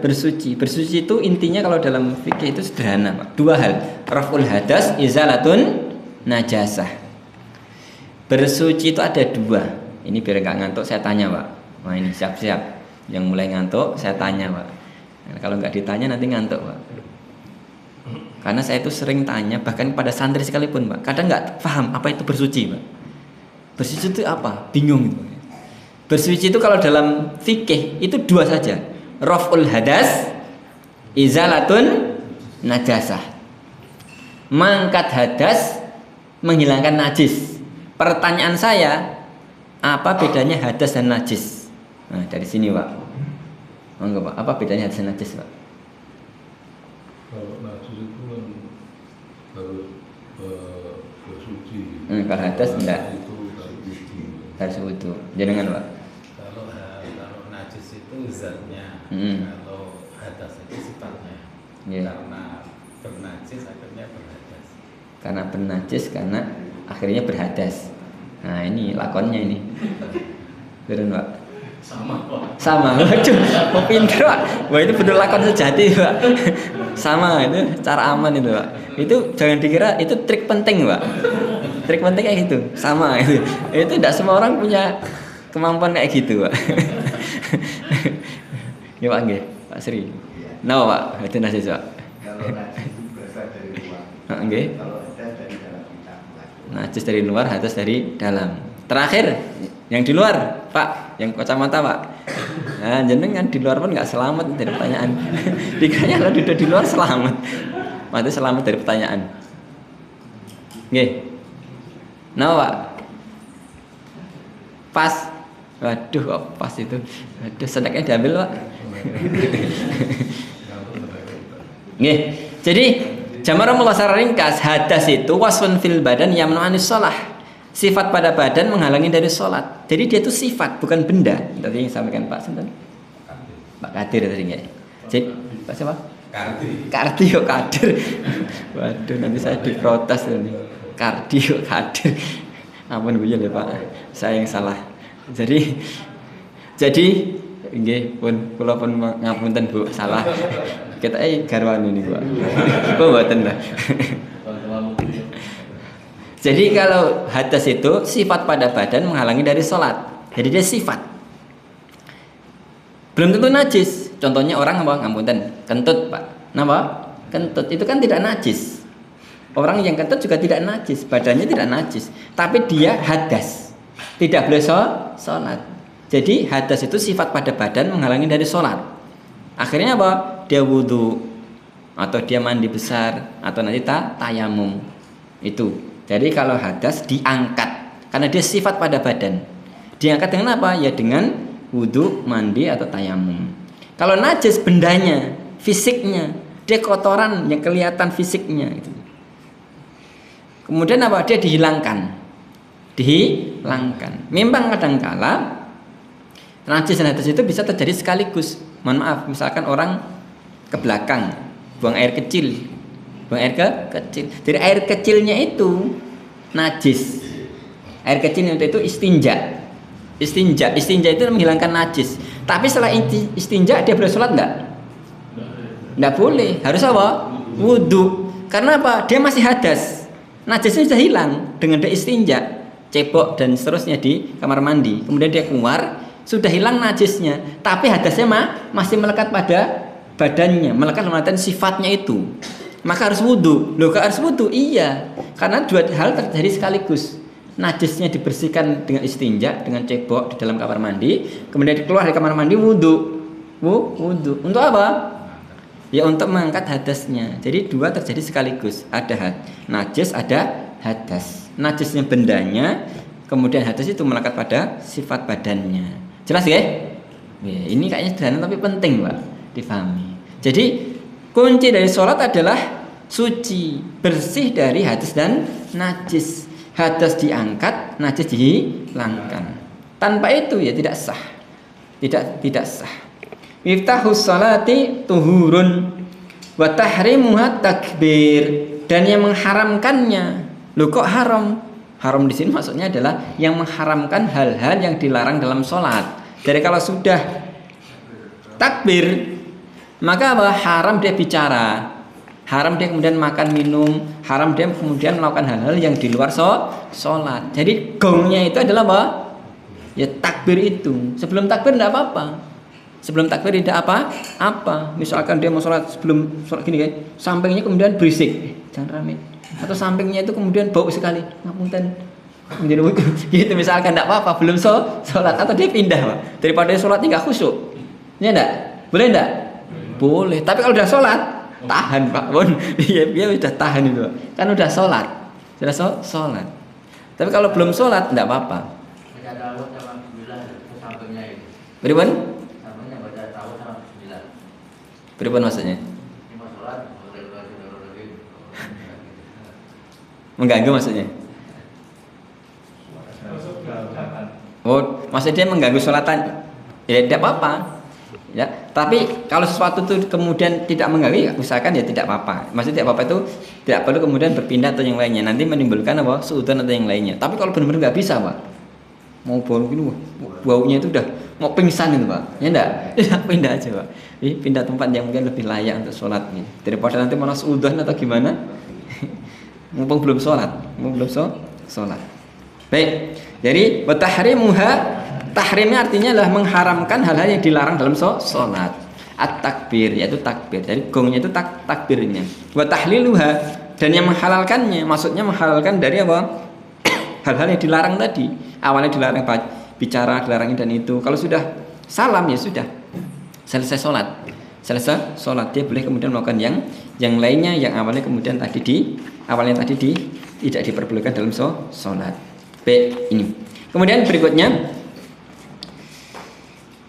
bersuci. Bersuci itu intinya kalau dalam fikih itu sederhana, Pak. Dua hal. Raf'ul hadas, izalatun najasah. Bersuci itu ada dua. Ini biar enggak ngantuk saya tanya, Pak. Wah, ini siap-siap. Yang mulai ngantuk saya tanya, Pak. Nah, kalau enggak ditanya nanti ngantuk, Pak. Karena saya itu sering tanya, bahkan pada santri sekalipun, Pak. Kadang nggak paham apa itu bersuci, Pak. Bersuci itu apa? Bingung gitu. Bersuci itu kalau dalam fikih itu dua saja. Raf'ul hadas, izalatun najasah. Mengangkat hadas, menghilangkan najis. Pertanyaan saya, apa bedanya hadas dan najis? Nah, dari sini, Pak. Monggo, Pak. Apa bedanya hadas dan najis, Pak?
Kalau najis itu kan harus bersuci.
Kalau hadas enggak.
Itu
Harus wudu. Jangan, Pak.
Kalau najis itu zatnya, kalau hadas itu sifatnya.
Yeah.
Karena bernajis akhirnya berhadas.
Karena bernajis karena akhirnya berhadas. Nah, ini lakonnya ini. Betul, Pak. Sama. Waduh, mau pinter, Pak. Wah, itu bener lakon sejati, Pak. Sama, itu cara aman itu, Pak. Itu jangan dikira itu trik penting, Pak. Trik penting kayak gitu. Sama itu. Itu tidak semua orang punya kemampuan kayak gitu, Pak. Ya Pak nggih, Pak Sri. Napa Pak? Hadas najis, Pak.
Kalau najis itu berasal dari luar.
Nggih.
Kalau hadas dari dalam kita.
Najis dari luar, hadas dari dalam. Terakhir, yang di luar, Pak, yang kacamata, Pak. Nah, jenengan di luar pun nggak selamat dari pertanyaan. Dikanya kalau udah di luar selamat. Mati selamat dari pertanyaan. Nggih. Nah, Pak. Pas. Waduh, kok pas itu. Waduh, seneknya diambil, Pak. Nggih. Jadi, Jamarah mullah secara ringkas, hadas itu wasfun fil badan yamnu anis shalah. Sifat pada badan menghalangi dari sholat. Jadi dia itu sifat, bukan benda. Tadi yang sampaikan Pak Sinten? Pak Kadir tadi nggak? Jadi Pak siapa? Kardio Kadir. Waduh, nanti saya diprotes ini. Kardio Kadir. Ampun gue ya Pak, saya yang salah. Jadi nggih pun kula pun ngapunten Bu, salah. Kita garwan ini Bu. Kok mboten lah. Jadi kalau hadas itu sifat pada badan menghalangi dari sholat. Jadi dia sifat. Belum tentu najis. Contohnya orang apa? Ngapunten, kentut Pak. Napa? Kentut itu kan tidak najis. Orang yang kentut juga tidak najis, badannya tidak najis. Tapi dia hadas. Tidak boleh sholat. Jadi hadas itu sifat pada badan menghalangi dari sholat. Akhirnya apa? Dia wudhu atau dia mandi besar atau nanti tayamum. Itu. Jadi kalau hadas diangkat karena dia sifat pada badan. Diangkat dengan apa? Ya dengan wudhu, mandi atau tayamum. Kalau najis bendanya, fisiknya, dia kotoran yang kelihatan fisiknya itu. Kemudian apa? Dia dihilangkan. Memang kadangkala najis dan hadas itu bisa terjadi sekaligus. Mohon maaf, misalkan orang ke belakang buang air kecil. Kecil. Jadi air kecilnya itu najis. Air kecil itu istinja. Istinja itu menghilangkan najis. Tapi setelah istinja dia boleh sholat enggak? Enggak boleh. Harus apa? Wudu. Karena apa? Dia masih hadas. Najisnya sudah hilang dengan dia istinja, cebok dan seterusnya di kamar mandi. Kemudian dia keluar, sudah hilang najisnya. Tapi hadasnya masih melekat pada badannya, melekat dalam sifatnya itu. Maka harus wudhu. Loh, harus wudhu? Iya. Karena dua hal terjadi sekaligus. Najisnya dibersihkan dengan istinja, dengan cebok di dalam kamar mandi. Kemudian keluar dari kamar mandi wudhu. Wudhu. Untuk apa? Ya untuk mengangkat hadasnya. Jadi dua terjadi sekaligus. Ada najis, ada hadas. Najisnya bendanya, kemudian hadas itu melekat pada sifat badannya. Jelas ya? Ini kayaknya sederhana tapi penting Pak difahami. Jadi kunci dari sholat adalah suci, bersih dari hadas dan najis. Hadas diangkat, najis dihilangkan. Tanpa itu ya tidak sah. Tidak sah. Miftahus sholati tuhurun wa tahrimuha takbir. Dan yang mengharamkannya, loh kok haram? Haram di sini maksudnya adalah yang mengharamkan hal-hal yang dilarang dalam sholat. Jadi kalau sudah takbir, maka apa? Haram dia bicara, haram dia kemudian makan minum, haram dia kemudian melakukan hal-hal yang di luar sholat. Jadi gongnya itu adalah apa? Ya takbir itu. Sebelum takbir tidak apa-apa. Sebelum takbir tidak apa-apa. Misalkan dia mau sholat, sebelum sholat gini kan, sampingnya kemudian berisik, jangan rame. Atau sampingnya itu kemudian bau sekali, ngapunten. Menjadi gitu misalkan tidak apa-apa, belum sholat atau dia pindah Pak. Daripada sholat nggak khusyuk. Ya enggak? Boleh enggak? Boleh. Tapi kalau udah sholat tahan Pak Bon. Dia udah tahan itu Pak. Kan udah sholat. Sudah sholat. Tapi kalau belum sholat enggak apa-apa.
Baca tawud sama bismillah sampingnya itu.
Beriban?
Sampingnya baca tawud sama bismillah.
Beriban maksudnya?
Ini mau sholat, lagi.
Mengganggu maksudnya? Oh, maksudnya dia mengganggu sholatan? Ya tidak apa-apa. Ya, tapi kalau sesuatu itu kemudian tidak mengganggu, usahakan ya tidak apa-apa. Maksudnya tidak apa-apa itu tidak perlu kemudian berpindah atau yang lainnya. Nanti menimbulkan apa? Suudzon atau yang lainnya. Tapi kalau benar-benar nggak bisa, Pak. Mau bau gini, baunya itu udah mau pingsan itu, Pak. Ya enggak? Ya, pindah aja, Pak. Pindah tempat yang mungkin lebih layak untuk sholat nih. Daripada nanti malah suudzon atau gimana? Mumpung belum sholat. Baik. Jadi watahrimuha Tahrimnya artinya adalah mengharamkan hal-hal yang dilarang dalam sholat. At-takbir yaitu takbir. Jadi gongnya itu takbirnya. Wa tahliluha, dan yang menghalalkannya, maksudnya menghalalkan dari apa? Hal-hal yang dilarang tadi. Awalnya dilarang bicara, dilarang dan itu. Kalau sudah salam ya sudah. Selesai sholat dia boleh kemudian melakukan yang lainnya yang awalnya kemudian tadi tidak diperbolehkan dalam sholat. Baik, ini. Kemudian berikutnya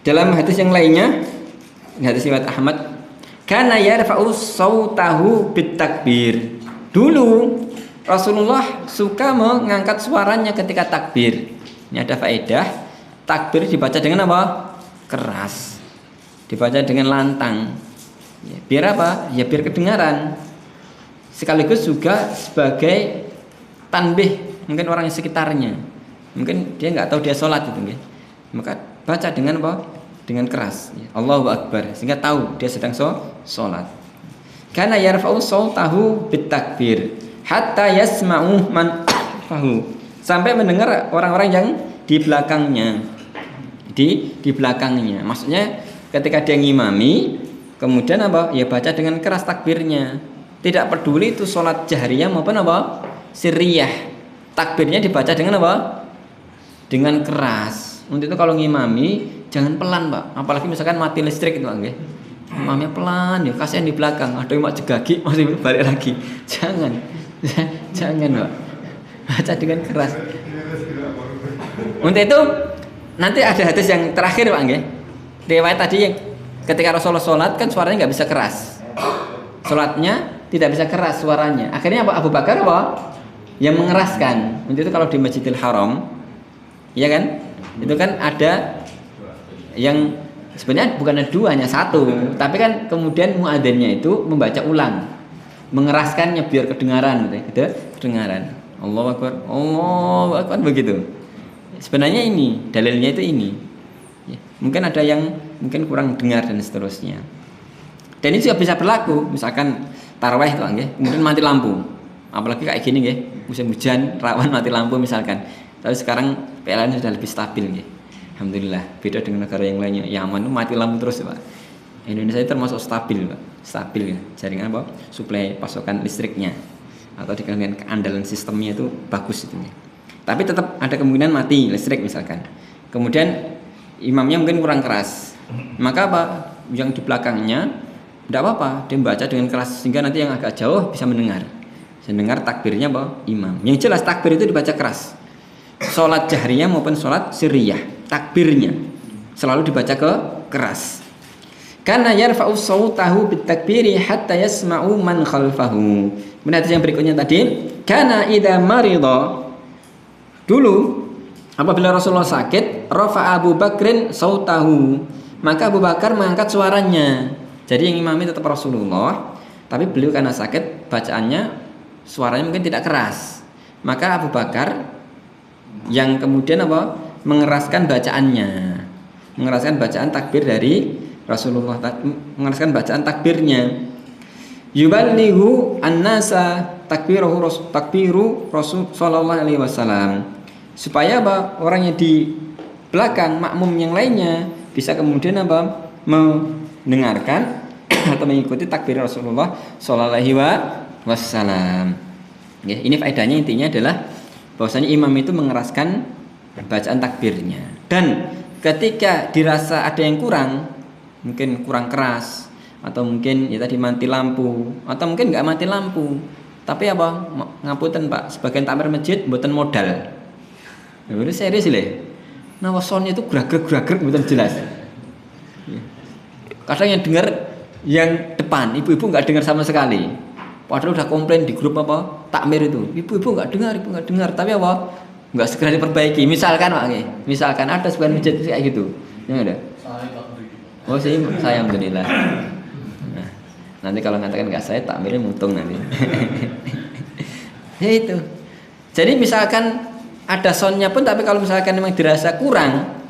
dalam hadis yang lainnya, hadis riwayat Ahmad, kana yarfa'u sautahu bitakbir. Dulu Rasulullah suka mengangkat suaranya ketika takbir. Ini ada faedah. Takbir dibaca dengan apa? Keras. Dibaca dengan lantang. Ya, biar apa? Ya biar kedengaran. Sekaligus juga sebagai tanbih mungkin orang yang sekitarnya. Mungkin dia nggak tahu dia sholat itu, ya. Maka baca dengan apa? Dengan keras. Ya. Allahu Akbar, sehingga tahu dia sedang sholat. Kana yarfa'u sautahu bitakbir hatta yasma'u man fahu, sampai mendengar orang-orang yang di belakangnya. Di belakangnya. Maksudnya ketika dia ngimami, kemudian apa? Ya baca dengan keras takbirnya. Tidak peduli itu sholat jahriyah maupun apa? Sirriyah. Takbirnya dibaca dengan apa? Dengan keras. Untuk itu kalau ngimami jangan pelan, Pak. Apalagi misalkan mati listrik itu, nggih. Ngimamnya pelan ya, kasihan di belakang. Ada yang mau jegagi masih balik lagi. Jangan, Pak. Baca dengan keras. Untuk itu nanti ada hadis yang terakhir, Pak, nggih. Riwayat tadi yang ketika Rasulullah sholat kan suaranya nggak bisa keras. Sholatnya tidak bisa keras suaranya. Akhirnya Abu Bakar apa? Yang mengeraskan. Untuk itu kalau di Masjidil Haram, ya kan? Itu kan ada yang sebenarnya bukan ada dua, hanya satu. Tapi kan kemudian muadzinnya itu membaca ulang, mengeraskannya biar kedengaran, gitu. Kedengaran. Allahu Akbar begitu. Sebenarnya ini dalilnya itu ini. Ya, mungkin ada yang mungkin kurang dengar dan seterusnya. Dan ini juga bisa berlaku, misalkan tarawih itu, nggih, kemudian mati lampu. Apalagi kayak gini, nggih, musim hujan rawan mati lampu misalkan. Tapi sekarang PLN sudah lebih stabil, nggih. Alhamdulillah, beda dengan negara yang lainnya. Yaman itu mati lampu terus, Pak. Indonesia itu termasuk stabil, Pak. Stabil ya. Jaringan apa? Suplai pasokan listriknya atau dengan keandalan sistemnya itu bagus itu. Tapi tetap ada kemungkinan mati listrik misalkan. Kemudian imamnya mungkin kurang keras. Maka apa? Yang di belakangnya tidak apa-apa, dia membaca dengan keras sehingga nanti yang agak jauh bisa mendengar. Mendengar takbirnya apa? Imam. Yang jelas takbir itu dibaca keras. Sholat jahriyah maupun sholat sirriyah, takbirnya selalu dibaca keras. Karena yarfa'u sautahu bitakbiri hatta yasma'u man khalfahu. Kemudian yang berikutnya tadi, karena idza marida, dulu apabila Rasulullah sakit, rafa Abu Bakrin sautahu, maka Abu Bakar mengangkat suaranya. Jadi yang imami tetap Rasulullah, tapi beliau karena sakit bacaannya suaranya mungkin tidak keras. Maka Abu Bakar yang kemudian apa? Mengeraskan bacaannya. Mengeraskan bacaan takbir dari Rasulullah, mengeraskan bacaan takbirnya. Yuballighu an-nasa takbiru Rasul sallallahu alaihi wasallam. Supaya apa? Orang yang di belakang makmum yang lainnya bisa kemudian apa? Mendengarkan atau mengikuti takbir Rasulullah sallallahu alaihi wasallam. Ya, ini faedahnya intinya adalah bahwasanya imam itu mengeraskan bacaan takbirnya. Dan ketika dirasa ada yang kurang, mungkin kurang keras atau mungkin ya tadi mati lampu atau mungkin nggak mati lampu, tapi apa? Ngapunten Pak, sebagian takmir masjid mboten modal. Itu serius lho. Nah, wasonnya itu gerak-gerak mboten jelas. Kadang yang dengar yang depan, ibu-ibu nggak dengar sama sekali. Padahal udah komplain di grup apa takmir itu, ibu nggak dengar, tapi apa nggak segera diperbaiki. Misalkan Pak, misalkan ada sebuah masjid kayak gitu, yang ada. Oh sih, saya alhamdulillah. Nah, nanti kalau ngatakan nggak saya takmirnya mutung nanti. Ya itu. Jadi misalkan ada soundnya pun, tapi kalau misalkan memang dirasa kurang,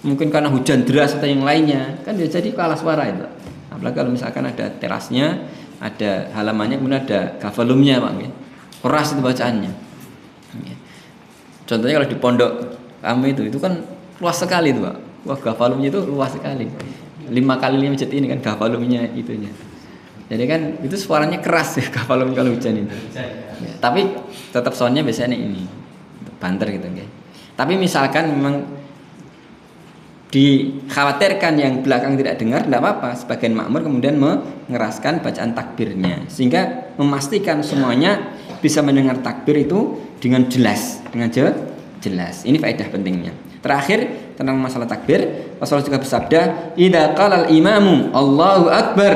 mungkin karena hujan deras atau yang lainnya, kan jadi kalah suara itu. Apalagi kalau misalkan ada terasnya, ada halamannya, kemudian ada volumenya, Pak, keras itu bacaannya. Contohnya kalau di pondok kami itu kan luas sekali itu Pak. Wah, gafalumnya itu luas sekali. 5 kali 5 jet ini kan gafalumnya itunya. Jadi kan itu suaranya keras ya gafalum kalau hujan itu. Ya, tapi tetap soundnya biasanya ini banter gitu guys. Tapi misalkan memang dikhawatirkan yang belakang tidak dengar, tidak apa-apa. Sebagian makmur kemudian mengeraskan bacaan takbirnya sehingga memastikan semuanya bisa mendengar takbir itu dengan jelas, jelas. Ini faedah pentingnya. Terakhir tentang masalah takbir, Rasulullah juga bersabda, "Idza qala al-imamu Allahu akbar,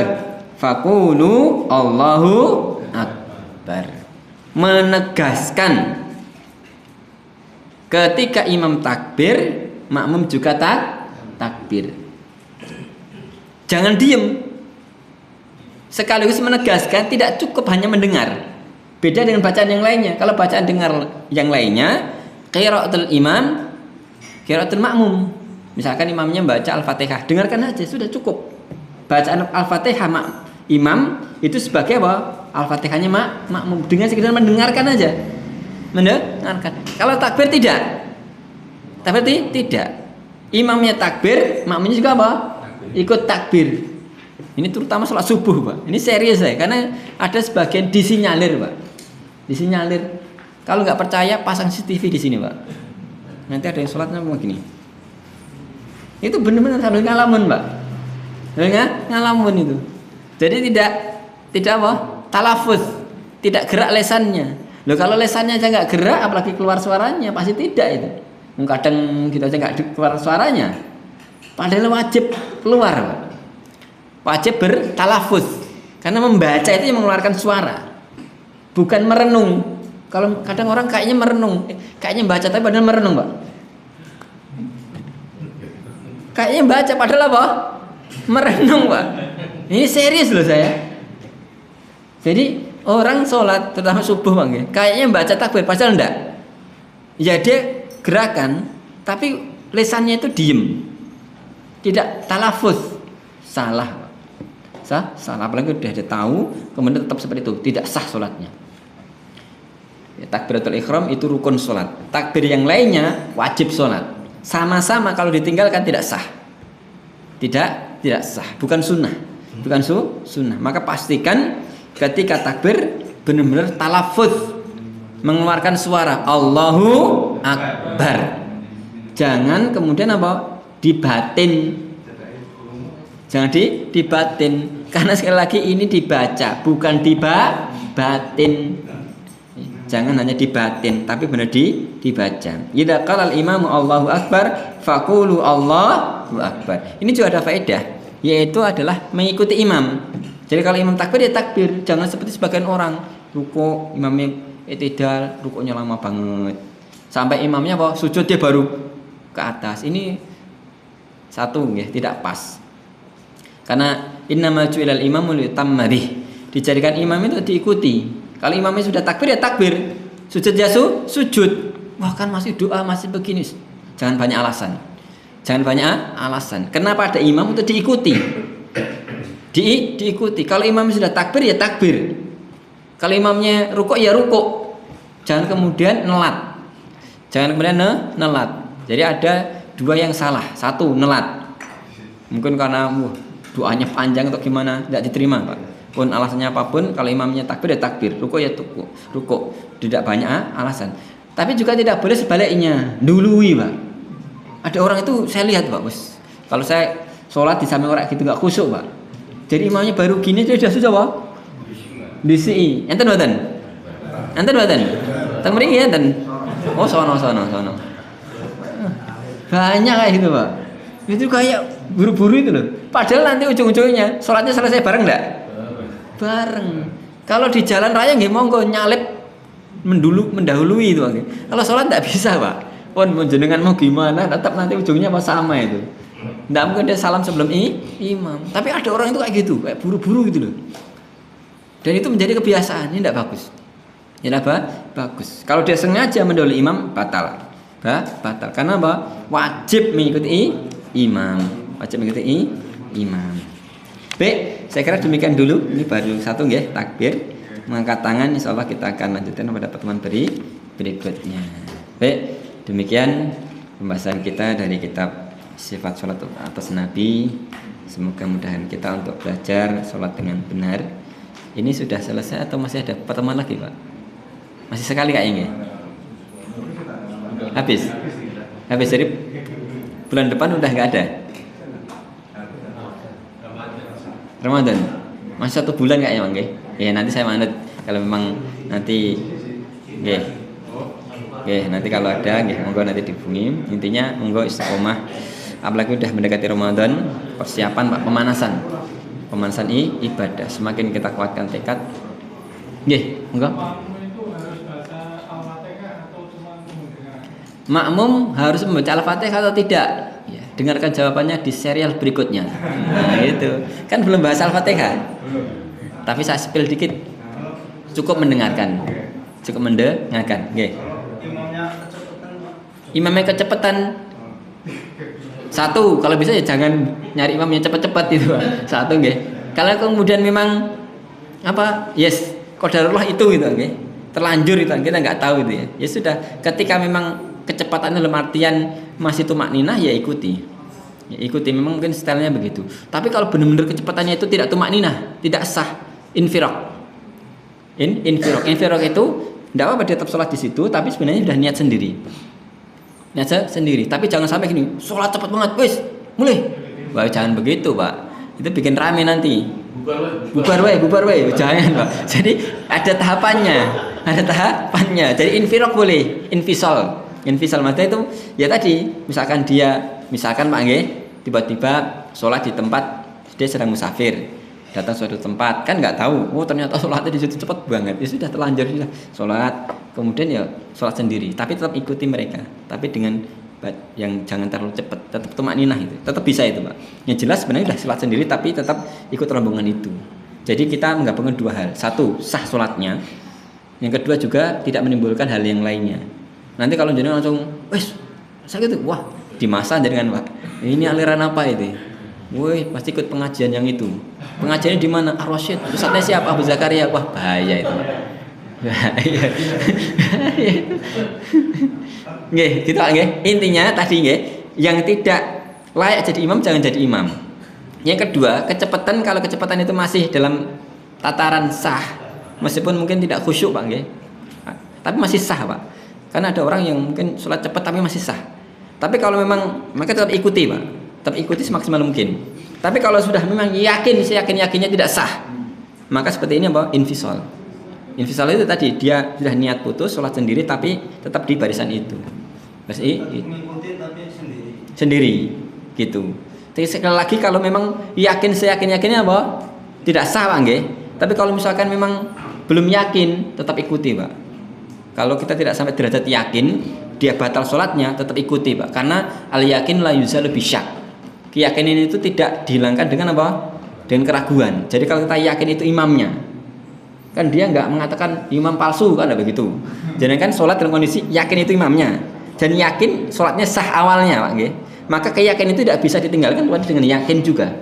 faqulu Allahu akbar." Menegaskan ketika imam takbir, makmum juga takbir. Jangan diem. Sekaligus menegaskan, tidak cukup hanya mendengar. Beda dengan bacaan yang lainnya. Kalau bacaan dengar yang lainnya, qiraatul imam, qiraatul makmum. Misalkan imamnya baca Al-Fatihah, dengarkan aja sudah cukup. Bacaan Al-Fatihah imam itu sebagai apa? Al-Fatihahnya makmum. Dengan sekedar mendengarkan aja. Mendengarkan. Kalau takbir tidak. Takbir tidak. Imamnya takbir, makmumnya juga apa? Ikut takbir. Ini terutama sholat subuh Pak. Ini serius ya, karena ada sebagian disinyalir Pak. Disinyalir. Kalau nggak percaya pasang CCTV di sini Pak. Nanti ada yang sholatnya begini. Itu benar-benar sambil ngalamun Pak. Ngalamun itu. Jadi tidak apa? Talafuz. Tidak gerak lesannya. Loh kalau lesannya aja nggak gerak, apalagi keluar suaranya pasti tidak itu. Kadang kita aja nggak keluar suaranya. Padahal wajib keluar Pak. Wajib bertalafuz. Karena membaca itu yang mengeluarkan suara. Bukan merenung. Kalau kadang orang kayaknya merenung, kayaknya baca tapi padahal merenung Pak. Kayaknya baca padahal apa? Merenung Pak. Ini serius loh saya. Jadi orang sholat terutama subuh Bang ya, kayaknya baca takbir padahal enggak. Ya dia gerakan, tapi lesannya itu diem, tidak talafuz, salah. Salah apalagi udah dia tahu, kemudian tetap seperti itu, tidak sah sholatnya. Ya, takbiratul ihram itu rukun sholat. Takbir yang lainnya wajib sholat. Sama-sama kalau ditinggalkan tidak sah. Tidak sah, bukan sunnah. Bukan sunnah. Maka pastikan ketika takbir benar-benar talafuz, mengeluarkan suara Allahu Akbar. Jangan kemudian apa? Dibatin. Jangan dibatin. Karena sekali lagi ini dibaca, bukan dibatin. Jangan hanya dibatin, tapi benar dibaca. Idza qala al-imamu Allahu Akbar, faqulu Allahu Akbar. Ini juga ada faedah, yaitu adalah mengikuti imam. Jadi kalau imam takbir ya takbir, jangan seperti sebagian orang ruku, imamnya i'tidal, rukunya lama banget. Sampai imamnya apa? Sujud dia baru ke atas. Ini satu ya, tidak pas. Karena innama ju'ilal imamu liutamma bih. Dijadikan imam itu diikuti. Kalau imamnya sudah takbir ya takbir. Sujud ya sujud. Wah kan masih doa, masih begini. Jangan banyak alasan. Jangan banyak alasan. Kenapa ada imam untuk diikuti? Diikuti. Kalau imamnya sudah takbir ya takbir. Kalau imamnya rukuk ya rukuk. Jangan kemudian nelat. Jangan kemudian nelat. Jadi ada dua yang salah. Satu nelat. Mungkin karena doanya panjang atau gimana tidak diterima Pak. Pun alasannya apapun, kalau imamnya takbir ya takbir, rukuk ya rukuk. Tidak banyak alasan. Tapi juga tidak boleh sebaliknya, dului Pak. Ada orang itu saya lihat Pak, bos. Kalau saya sholat di samping orang gitu nggak khusyuk Pak. Jadi imamnya baru gini sudah Pak. Disi. Enten mboten? Teng mriki enten. Oh sono. Banyak kayak gitu Pak. Itu kayak buru-buru itu loh. Padahal nanti ujung-ujungnya sholatnya selesai bareng enggak? Bareng. Kalau di jalan raya nggih monggo nyalip mendahului itu. Kalau sholat enggak bisa Pak. Pun jenengan mau gimana, tetap nanti ujungnya apa sama itu. Enggak mungkin dia salam sebelum imam. Tapi ada orang itu kayak gitu, kayak buru-buru gitu loh. Dan itu menjadi kebiasaan, ini enggak bagus. Ya apa? Bagus. Kalau dia sengaja mendahului imam batal. Batal. Karena apa? Wajib mengikuti imam. Imam. Baik, saya kira demikian dulu. Ini baru satu ya, takbir. Mengangkat tangan, insyaallah kita akan lanjutkan pada pertemuan berikutnya. Baik, demikian pembahasan kita dari kitab Sifat Sholat atas Nabi. Semoga mudahan kita untuk belajar sholat dengan benar. Ini sudah selesai atau masih ada pertemuan lagi, Pak? Masih sekali kayaknya. Habis. Jadi bulan depan udah nggak ada. Ramadan. Masih 1 bulan kayaknya, Bang. Ya nanti saya manut kalau memang nanti nanti kalau ada monggo nanti dihubungi. Intinya monggo istiqomah. Apalagi udah mendekati Ramadan, persiapan Pak, pemanasan ibadah. Semakin kita kuatkan tekad. Monggo. Makmum harus membaca Al-Fatihah atau tidak? Ya, dengarkan jawabannya di serial berikutnya. Nah, itu. Kan belum bahas Al-Fatihah. Tapi saya spill dikit. Cukup mendengarkan. Imamnya kecepatan. Satu, kalau bisa ya jangan nyari imam yang cepat-cepat itu. Satu, Kalau kemudian memang qadarullah itu gitu, terlanjur itu kita nggak tahu itu ya. Ya sudah, ketika memang kecepatan dalam artian masih tumakninah ya ikuti. Memang mungkin stylenya begitu. Tapi kalau benar-benar kecepatannya itu tidak tumakninah, tidak sah, infiraq. Infiraq itu tidak apa-apa dia tetap sholat di situ, tapi sebenarnya sudah niat sendiri. Tapi jangan sampai gini, sholat cepat banget, wes, mulai. Wah, jangan begitu, Pak. Itu bikin rame nanti. Bubar wae, jangan, Pak. Jadi ada tahapannya. Jadi infiraq boleh, infisal maksudnya itu ya tadi, misalkan Pak tiba-tiba sholat di tempat dia sedang musafir, datang suatu tempat kan nggak tahu, ternyata sholatnya di situ cepat banget, ya sudah terlanjur sudah sholat, kemudian ya sholat sendiri, tapi tetap ikuti mereka, tapi dengan yang jangan terlalu cepat, tetap tumakninah itu, tetap bisa itu, Pak. Yang jelas sebenarnya sudah sholat sendiri tapi tetap ikut rombongan itu. Jadi kita menggabungkan 2 hal, satu sah sholatnya, yang kedua juga tidak menimbulkan hal yang lainnya. Nanti kalau jenengan langsung, saya gitu, wah, di masa jenengan, Pak. Ini aliran apa itu? Woi, pasti ikut pengajian yang itu. Pengajiannya di mana? Ar-Rasyid. Ustadznya siapa? Abu Zakaria. Wah, bahaya itu, Pak. Bahaya. Gitu, Pak. Intinya tadi, yang tidak layak jadi imam jangan jadi imam. Yang kedua, kecepatan, kalau kecepatan itu masih dalam tataran sah, meskipun mungkin tidak khusyuk, Pak, tapi masih sah, Pak. Karena ada orang yang mungkin sholat cepat tapi masih sah. Tapi kalau memang maka tetap ikuti, Pak. Tetap ikuti semaksimal mungkin. Tapi kalau sudah memang yakinnya tidak sah, maka seperti ini apa? Infisal itu tadi dia sudah niat putus sholat sendiri tapi tetap di barisan itu. Mengikuti tapi sendiri gitu. Tapi sekali lagi kalau memang yakinnya apa? Tidak sah, Pak, Tapi kalau misalkan memang belum yakin, tetap ikuti, Pak. Kalau kita tidak sampai derajat yakin, dia batal sholatnya, tetap ikuti, Pak. Karena al-yakin la yuzalu bisyak. Keyakinan itu tidak dihilangkan dengan apa? Dengan keraguan. Jadi kalau kita yakin itu imamnya, kan dia nggak mengatakan imam palsu, kan ada begitu. Jadi kan sholat dalam kondisi yakin itu imamnya, dan yakin sholatnya sah awalnya, Pak. Maka keyakinan itu tidak bisa ditinggalkan dengan yakin juga.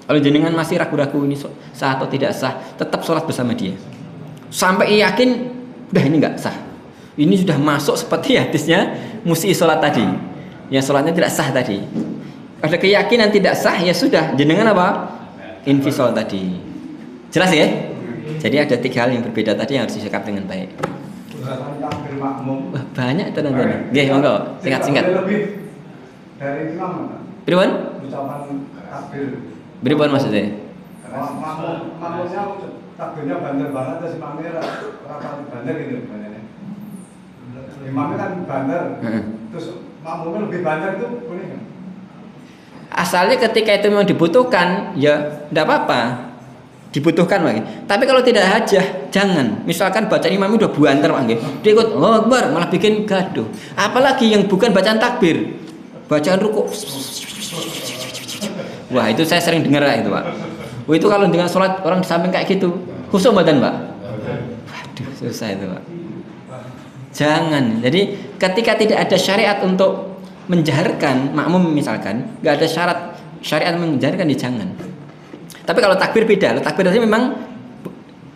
Kalau jenengan masih ragu-ragu ini sah atau tidak sah, tetap sholat bersama dia. Sampai yakin, udah ini nggak sah. Ini sudah masuk seperti hadisnya musyi sholat tadi, yang sholatnya tidak sah tadi. Ada keyakinan tidak sah, ya sudah, jenengan apa? Infisal tadi. Jelas ya? Jadi ada 3 hal yang berbeda tadi yang harus disikap dengan baik. Wah, banyak itu nanti. Oke, monggo, singkat.
Dari imam.
Pripun?
Ucapan takbir.
Pripun maksudnya?
Makmumnya takbirnya bandel banget, terus imamnya rapat bandel gitu bandelnya. Imamnya kan bandel, terus makmumnya lebih bandel itu boleh nggak?
Asalnya ketika itu memang dibutuhkan, ya tidak apa-apa. Dibutuhkan lagi. Tapi kalau tidak hajah, jangan. Misalkan bacaan imam udah buanter, Pak, dia ikut Allahu Akbar, malah bikin gaduh. Apalagi yang bukan bacaan takbir, bacaan ruku. Wah, itu saya sering dengar itu, Pak. Wah, itu kalau dengan sholat orang di samping kayak gitu, khusyuk badan, Pak. Waduh, susah itu, Pak. Jangan. Jadi ketika tidak ada syariat untuk menjaharkan makmum misalkan, nggak ada syariat menjaharkan, ya jangan. Tapi kalau takbir beda. Kalau takbir tadi memang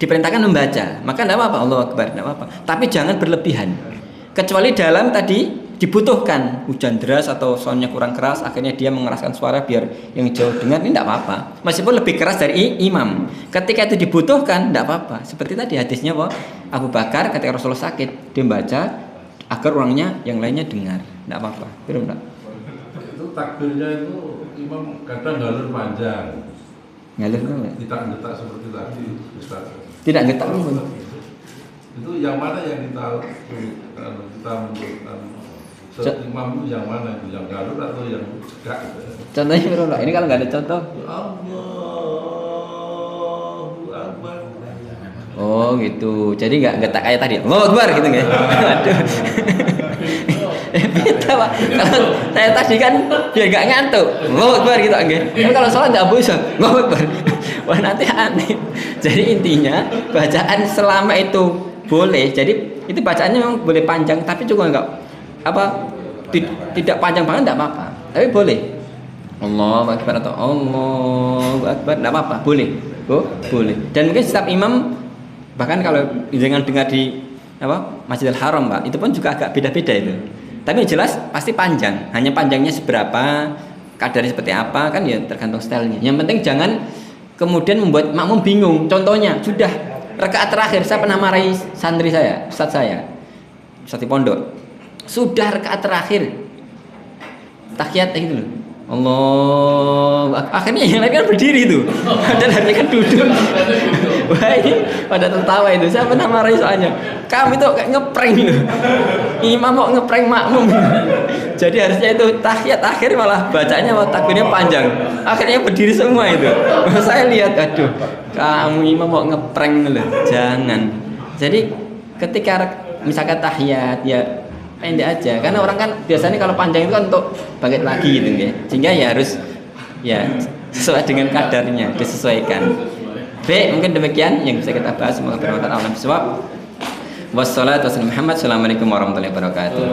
diperintahkan membaca, maka tidak apa-apa, Allahu Akbar, tidak apa-apa. Tapi jangan berlebihan. Kecuali dalam tadi dibutuhkan hujan deras atau soundnya kurang keras, akhirnya dia mengeraskan suara biar yang jauh dengar, ini tidak apa-apa. Meskipun lebih keras dari imam, ketika itu dibutuhkan tidak apa-apa. Seperti tadi hadisnya bahwa Abu Bakar ketika Rasulullah sakit, dia membaca agar orangnya yang lainnya dengar, tidak apa-apa. Betul enggak?
Itu takbirnya itu imam kadang ngalur panjang.
Ngalur enggak?
Tidak getak seperti tadi, Ustaz.
Tidak getak.
Itu yang mana yang kita imam itu yang mana itu, yang galur atau yang cekak gitu.
Contohnya bro, ini kalau nggak ada contoh.
Allahu Akbar.
Oh gitu, jadi nggak getak kayak tadi. Allahu Akbar gitu nggak? Aduh. Beda Pak. Kalau saya tadi kan biar nggak ngantuk. Allahu Akbar gitu enggak. Tapi kalau sholat nggak bisa. Allahu Akbar. Wah nanti aneh. Jadi intinya bacaan selama itu boleh. Jadi itu bacaannya memang boleh panjang, tapi juga nggak tidak panjang banget tidak apa-apa. Tapi boleh. Allahu Akbar atau Allahu Akbar tidak apa-apa, boleh. Boleh. Dan mungkin setiap imam, bahkan kalau jangan dengar di Masjidil Haram Pak, itu pun juga agak beda-beda itu. Tapi jelas pasti panjang. Hanya panjangnya seberapa, kadarnya seperti apa kan ya tergantung stylenya. Yang penting jangan kemudian membuat makmum bingung. Contohnya sudah rakaat terakhir, saya pernah marahi santri saya, ustadz saya, ustadz di pondok. Sudah rakaat terakhir, tahiyat gitu loh. Allah, akhirnya yang lain kan berdiri tuh, padahal harusnya kan duduk. Wah ini pada tertawa itu, saya pernah marahi soalnya. Kamu itu kayak ngeprank loh, imam mau ngeprank makmum. Jadi harusnya itu tahiyat akhir malah bacanya takbirnya panjang, akhirnya berdiri semua itu. Saya lihat, aduh, kamu imam mau ngeprank loh, jangan. Jadi ketika misalkan tahiyat ya pendek aja, karena orang kan biasanya kalau panjang itu kan untuk bangkit lagi gitu ya, sehingga ya harus ya sesuai dengan kadarnya, disesuaikan. Baik, mungkin demikian yang bisa kita bahas. Semoga bermanfaat. Alam bisawab. Wassalatu wassalamu Muhammad. Assalamualaikum warahmatullahi wabarakatuh.